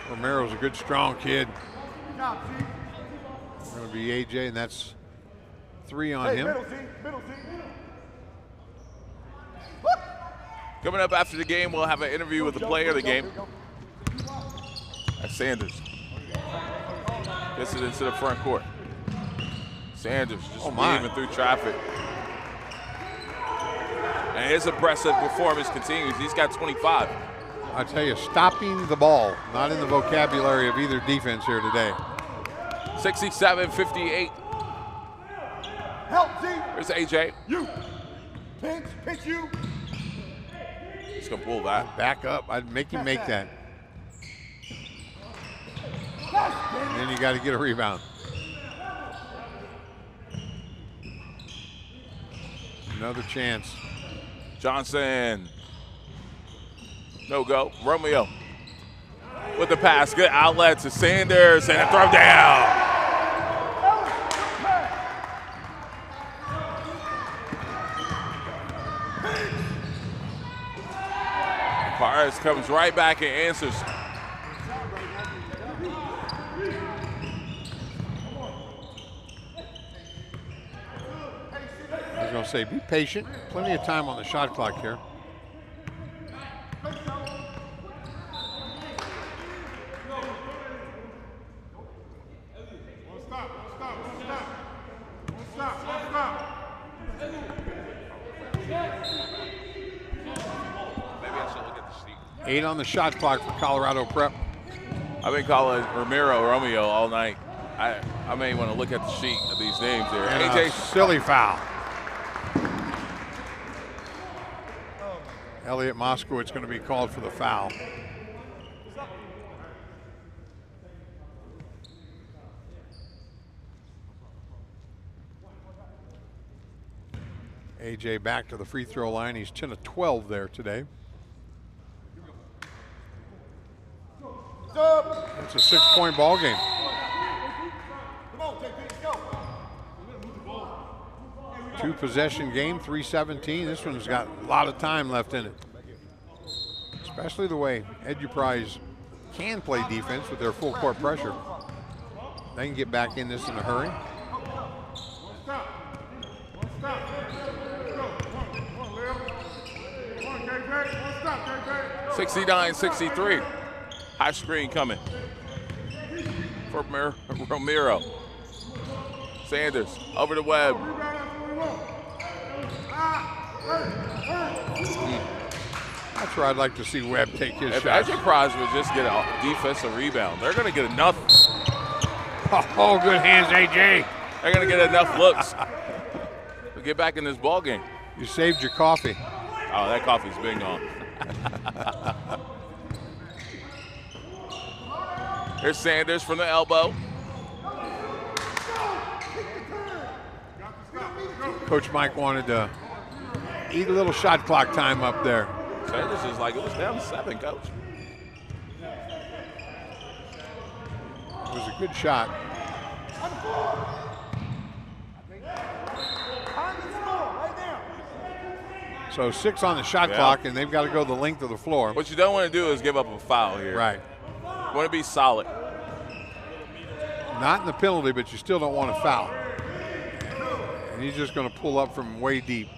Romero's a good, strong kid. Going to be AJ, and that's 3 on him. Middle team. Coming up after the game, we'll have an interview with the player of the game. That's Sanders. Gets it into the front court. Sanders just weaving through traffic. And his impressive performance continues. He's got 25. I tell you, stopping the ball, not in the vocabulary of either defense here today. 67-58. Help team. There's AJ. You. Pinch you. He's going to pull that. Back up. I'd make him make that. And then you got to get a rebound. Another chance. Johnson. No go. Romeo with the pass. Good outlet to Sanders and a throw down. Paris comes right back and answers. I was going to say, be patient. Plenty of time on the shot clock here. Eight on the shot clock for Colorado Prep. I've been calling Romeo all night. I may want to look at the sheet of these names here. And AJ, silly foul. Elliot Moskowitz going to be called for the foul. AJ back to the free throw line. He's 10 of 12 there today. It's a 6-point ball game. 2-possession game, 3:17. This one's got a lot of time left in it. Especially the way Eduprize can play defense with their full court pressure. They can get back in this in a hurry. 69-63. High screen coming for Romero. Sanders over the web. That's where I'd like to see Webb take his If shot. Eduprize would just get a defensive rebound, they're going to get enough. Oh, good hands, AJ. They're going to get enough looks to get back in this ball game. You saved your coffee. Oh, that coffee's been gone. Here's Sanders from the elbow. Coach Mike wanted to eat a little shot clock time up there. Sanders is like, it was down 7, Coach. It was a good shot. So 6 on the shot clock, and they've got to go the length of the floor. What you don't want to do is give up a foul here. Right. You want to be solid. Not in the penalty, but you still don't want to foul. And he's just going to pull up from way deep.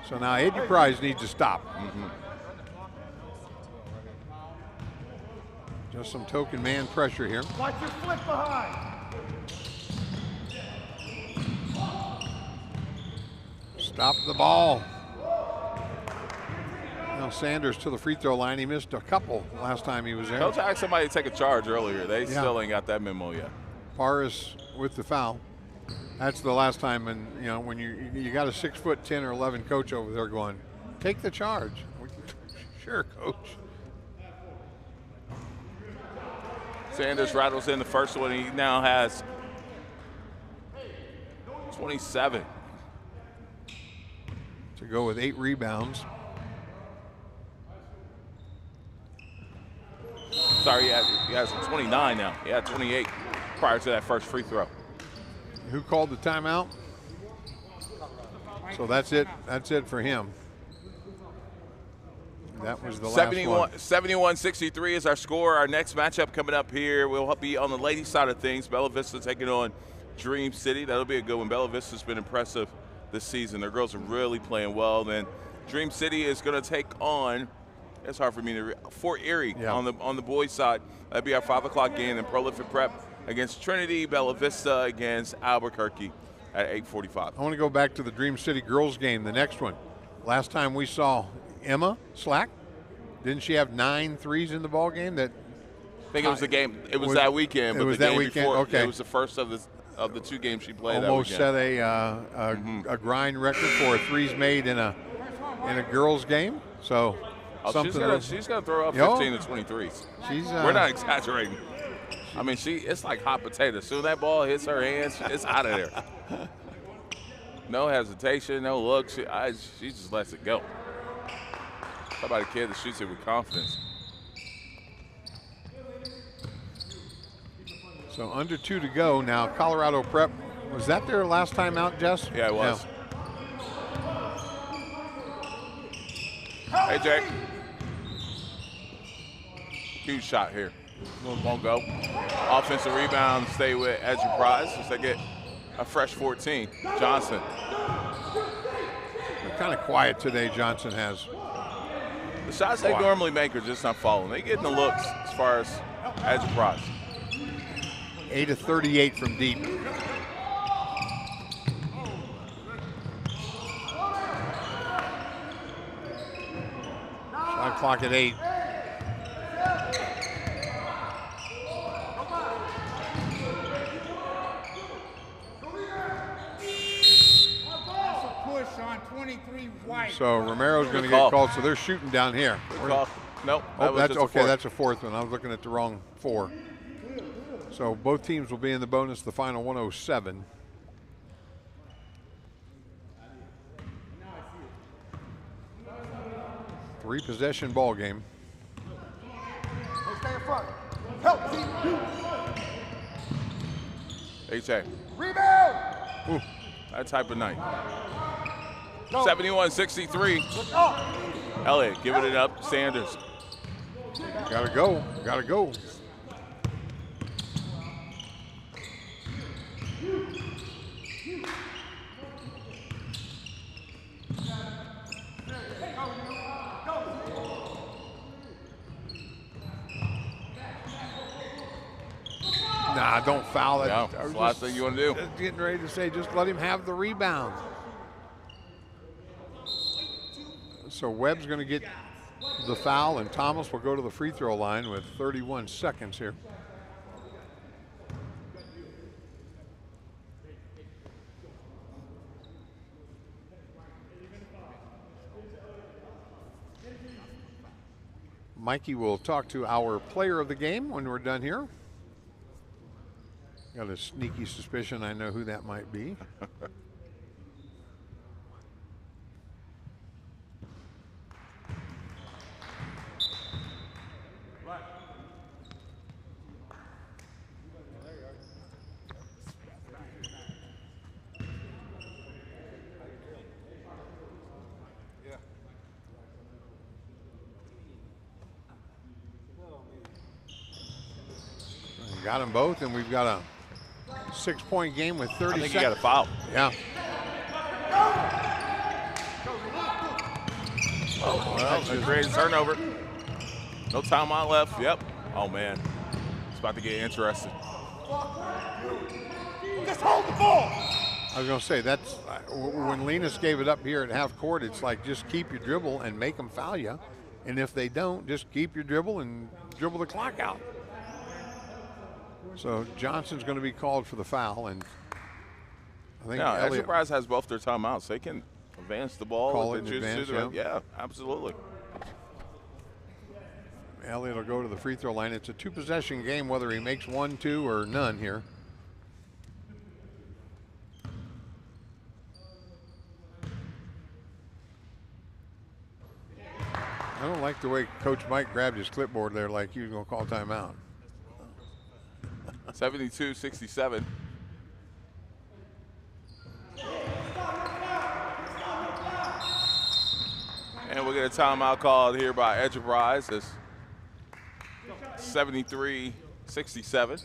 So now Eduprize needs to stop. Just some token man pressure here. Watch your flip behind. Stop the ball. Now Sanders to the free throw line. He missed a couple last time he was there. Coach asked somebody to take a charge earlier. They still ain't got that memo yet. Paris with the foul. That's the last time, and you know when you got a 6'10" or 11 coach over there going, take the charge. Sure, coach. Sanders rattles in the first one. He now has 27. To go with 8 rebounds. Sorry, he has 29 now. He had 28 prior to that first free throw. Who called the timeout? So that's it. That's it for him. That was the last one. 71-63 is our score. Our next matchup coming up here will be on the ladies' side of things. Bella Vista taking on Dream City. That'll be a good one. Bella Vista's been impressive this season. Their girls are really playing well. Then Dream City is going to take on, it's hard for me to read, Fort Erie on the boys' side. That'll be our 5 o'clock game. And Prolific Prep against Trinity. Bella Vista against Albuquerque at 8:45. I want to go back to the Dream City girls game, the next one. Last time we saw Emma Slack, didn't she have 9 threes in the ball game? That I think it was the game. It was that weekend. But it was the that game weekend. Before, Okay, it was the first of the 2 games she played. Almost that set a grind record for threes made in a girls game. So she's gonna throw up 15 to 23s. We're not exaggerating. I mean, it's like hot potato. As soon as that ball hits her hands, it's out of there. No hesitation, no look. She just lets it go. How about a kid that shoots it with confidence? So under 2 to go now. Colorado Prep, was that their last time out, Jess? Yeah, it was. Hey, Jay. Huge shot here. Won't go. Offensive rebound, stay with Eduprize as they get a fresh 14. Johnson. They're kind of quiet today, Johnson has. The shots they normally make are just not falling. They getting the looks as far as Eduprize. 8 of 38 from deep. Shot clock at 8. So Romero's going to get called. So they're shooting down here. Nope. Oh, that's okay. That's a 4th one. I was looking at the wrong 4. So both teams will be in the bonus. The final 107. Three-possession ball game. Stay in front. Help, team. H.A. Rebound! Ooh, that type of night. 71-63. Elliott giving it up. Sanders. Gotta go. Gotta go. Nah, don't foul it. Yeah, that's the last thing you want to do. Just getting ready to say, just let him have the rebound. So Webb's going to get the foul, and Thomas will go to the free throw line with 31 seconds here. Mikey will talk to our player of the game when we're done here. Got a sneaky suspicion I know who that might be. Got them both, and we've got a 6-point game with 30 seconds. I think you got a foul. Yeah. Oh, well, that's a great turnover. No timeout left. Yep. Oh, man. It's about to get interesting. Just hold the ball. I was going to say, that's when Linus gave it up here at half court, it's like just keep your dribble and make them foul you. And if they don't, just keep your dribble and dribble the clock out. So Johnson's going to be called for the foul, and I think Eduprize has both their timeouts. They can advance the ball. Call it in advance, yeah, absolutely. Elliott will go to the free throw line. It's a two-possession game, whether he makes 1, 2, or none here. I don't like the way Coach Mike grabbed his clipboard there like he was going to call timeout. 72-67. And we'll get a timeout called here by Eduprize. It's 73-67.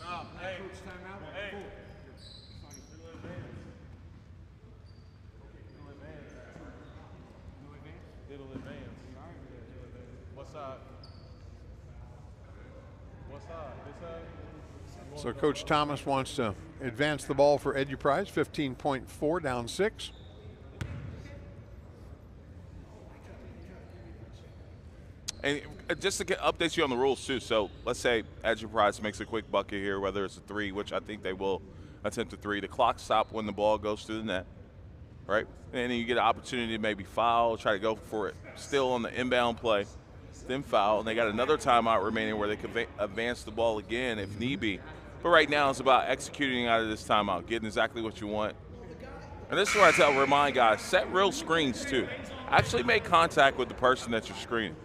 So Coach Thomas wants to advance the ball for Eduprize, 15.4, down 6. And just to update you on the rules, too. So let's say Eduprize makes a quick bucket here, whether it's a 3, which I think they will attempt a 3. The clock stops when the ball goes through the net, right? And then you get an opportunity to maybe foul, try to go for it still on the inbound play, then foul. And they got another timeout remaining where they could advance the ball again if need be. But right now it's about executing out of this timeout, getting exactly what you want. And this is where I remind guys, set real screens too. Actually make contact with the person that you're screening.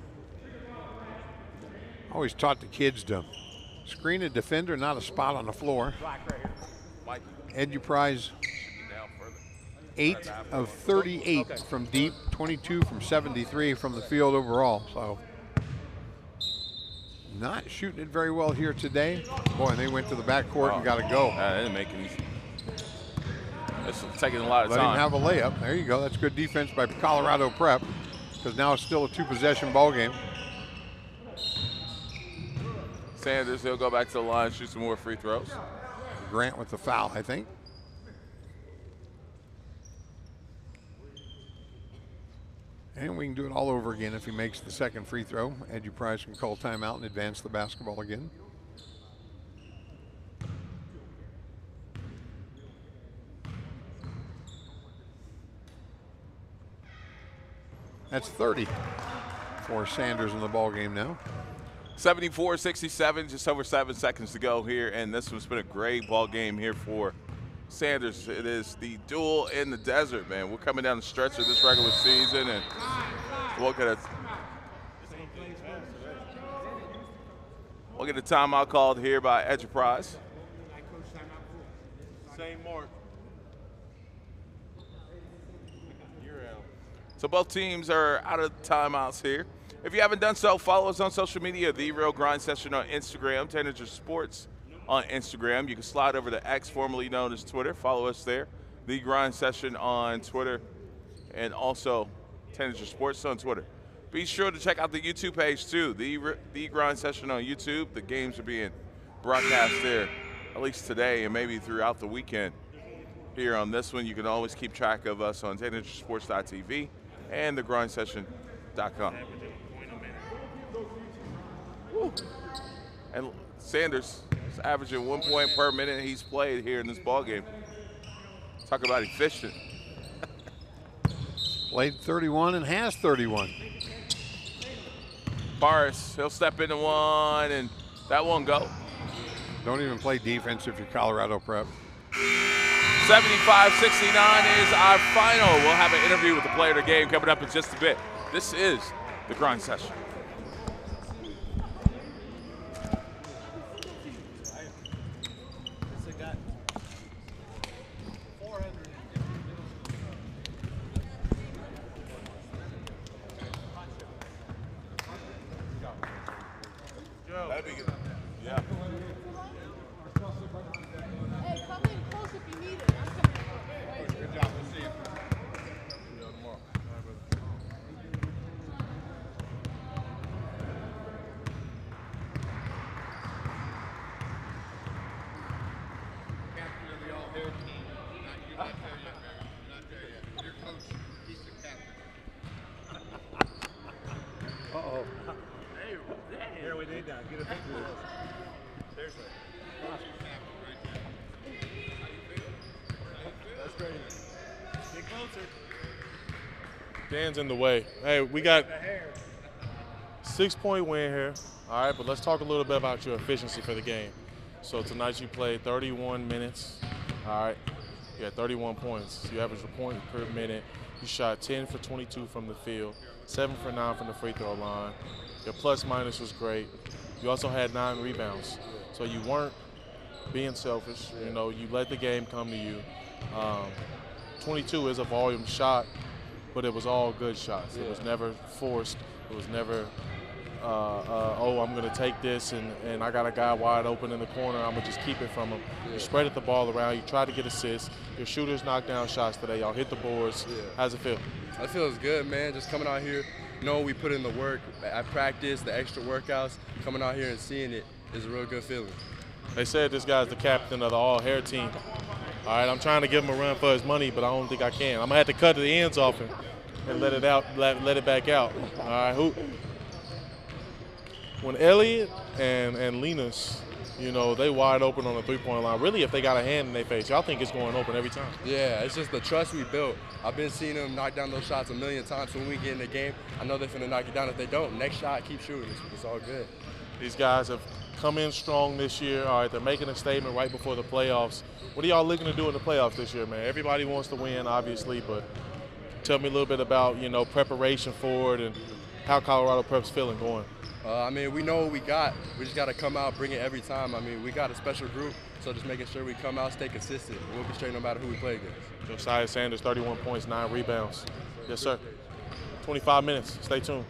I always taught the kids to screen a defender, not a spot on the floor. Eduprize 8 of 38 from deep, 22 from 73 from the field overall. So not shooting it very well here today. Boy, and they went to the backcourt and got to go. That didn't make it easy. This is taking a lot of Let time. him have a layup. There you go. That's good defense by Colorado Prep, because now it's still a two-possession ball game. Sanders, he'll go back to the line, shoot some more free throws. Grant with the foul, I think. And we can do it all over again if he makes the second free throw. Eduprize can call timeout and advance the basketball again. That's 30 for Sanders in the ball game now. 74-67, just over 7 seconds to go here, and this one's been a great ball game here for Sanders. It is the duel in the desert, man. We're coming down the stretch of this regular season, and we'll get a timeout called here by Eduprize. same mark. You're out. So both teams are out of timeouts here. If you haven't done so, follow us on social media, The Real Grind Session on Instagram, Tanager Sports on Instagram. You can slide over to X, formerly known as Twitter. Follow us there, The Grind Session on Twitter, and also Tanager Sports on Twitter. Be sure to check out the YouTube page too, The Grind Session on YouTube. The games are being broadcast there, at least today and maybe throughout the weekend. Here on this one, you can always keep track of us on TanagerSports.tv and theGrindSession.com. And Sanders is averaging 1 point per minute he's played here in this ball game. Talk about efficient. Played 31 and has 31. Barris, he'll step into one, and that won't go. Don't even play defense if you're Colorado prep. 75-69 is our final. We'll have an interview with the player of the game coming up in just a bit. This is the Grind Session. That'd be good. Yeah. Hey, come in close if you need it. Good job. We'll see you. Captain of the all-hair team. You're not there yet, Mary. You're not there yet. Your coach, he's the captain. Uh-oh. Here we need that. Get a picture of this. Seriously. That's great. Get closer. Dan's in the way. Hey, we got 6-point win here. All right, but let's talk a little bit about your efficiency for the game. So tonight you played 31 minutes. All right, you had 31 points. You averaged a point per minute. You shot 10 for 22 from the field, 7 for 9 from the free throw line. Your plus minus was great. You also had 9 rebounds. So you weren't being selfish. You know, you let the game come to you. 22 is a volume shot, but it was all good shots. It was never forced. It was never, oh, I'm going to take this and I got a guy wide open in the corner. I'm going to just keep it from him. You spread the ball around. You try to get assists. Your shooters knocked down shots today. Y'all hit the boards. How's it feel? It feels good, man. Just coming out here, we put in the work. I practice, the extra workouts. Coming out here and seeing it is a real good feeling. They said this guy's the captain of the all-hair team. All right, I'm trying to give him a run for his money, but I don't think I can. I'm gonna have to cut the ends off him and let it out, let it back out. All right, when Elliott and Linus, they wide open on the three-point line. Really, if they got a hand in their face, y'all think it's going open every time. Yeah, it's just the trust we built. I've been seeing them knock down those shots a million times. So when we get in the game, I know they're finna knock it down. If they don't, next shot, keep shooting. It's all good. These guys have come in strong this year. All right, they're making a statement right before the playoffs. What are y'all looking to do in the playoffs this year, man? Everybody wants to win, obviously, but tell me a little bit about, preparation for it and how Colorado Prep's feeling going. We know what we got. We just got to come out, bring it every time. We got a special group, so just making sure we come out, stay consistent. We'll be straight no matter who we play against. Josiah Sanders, 31 points, 9 rebounds. Yes, sir. 25 minutes. Stay tuned.